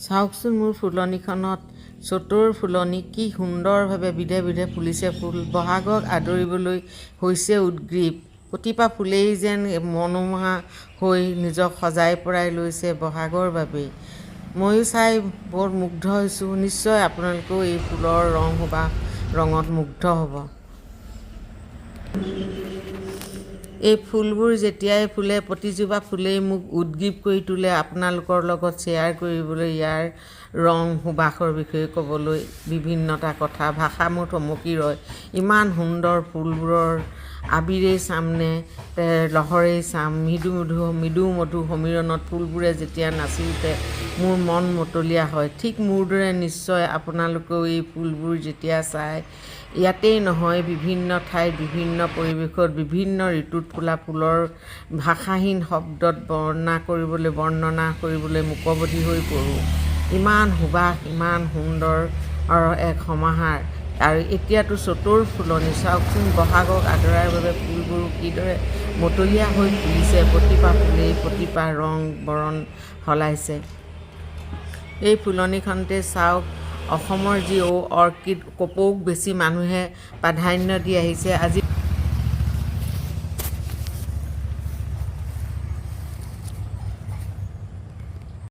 চাওকচোন মোৰ ফুলনিখনত চতৰ ফুলনি কি সুন্দৰভাৱে বিধে বিধে ফুলিছে। ফুল বহাগক আদৰিবলৈ হৈছে উদ্গ্ৰীৱ। প্ৰতিপা ফুলেই যেন মনোমোহা হৈ নিজক সজাই পৰাই লৈছে বহাগৰ বাবেই। ময়ো চাই বৰ মুগ্ধ হৈছোঁ। নিশ্চয় আপোনালোকেও এই ফুলৰ ৰঙত মুগ্ধ হ'ব। এই ফুলবোৰ যেতিয়াই ফুলে প্ৰতিজোপা ফুলেই মোক উদ্গ্ৰীৱ কৰি তোলে আপোনালোকৰ লগত শ্বেয়াৰ কৰিবলৈ ইয়াৰ ৰং সুবাসৰ বিষয়ে ক'বলৈ বিভিন্নটা কথা। ভাষা মোৰ থমকি ৰয়। ইমান সুন্দৰ ফুলবোৰৰ আবিৰেই চামনে লহৰেই চাম। মৃদু মধু সমীৰণত ফুলবোৰে যেতিয়া নাচি উঠে মোৰ মন মতলীয়া হয়। ঠিক মোৰ দৰে নিশ্চয় আপোনালোকেও এই ফুলবোৰ যেতিয়া চায় ইয়াতেই নহয় বিভিন্ন ঠাইত বিভিন্ন পৰিৱেশত বিভিন্ন ঋতুত ফুলা ফুলৰ ভাষাহীন শব্দত বৰ্ণনা কৰিবলৈ মুকবধী হৈ পৰোঁ। ইমান সুবাস ইমান সুন্দৰ এক সমাহাৰ। আৰু এতিয়াতো চতৰ ফুলনি চাওকচোন বহাগক আদৰাৰ বাবে ফুলবোৰ কিদৰে মতলীয়া হৈ ফুলিছে। প্ৰতিপা ফুলেই প্ৰতিপা ৰং বৰণ সলাইছে। এই ফুলনিখনতে চাওক অসমৰ যি অৰ্কিড কপৌক বেছি মানুহে প্ৰাধান্য দি আহিছে। আজি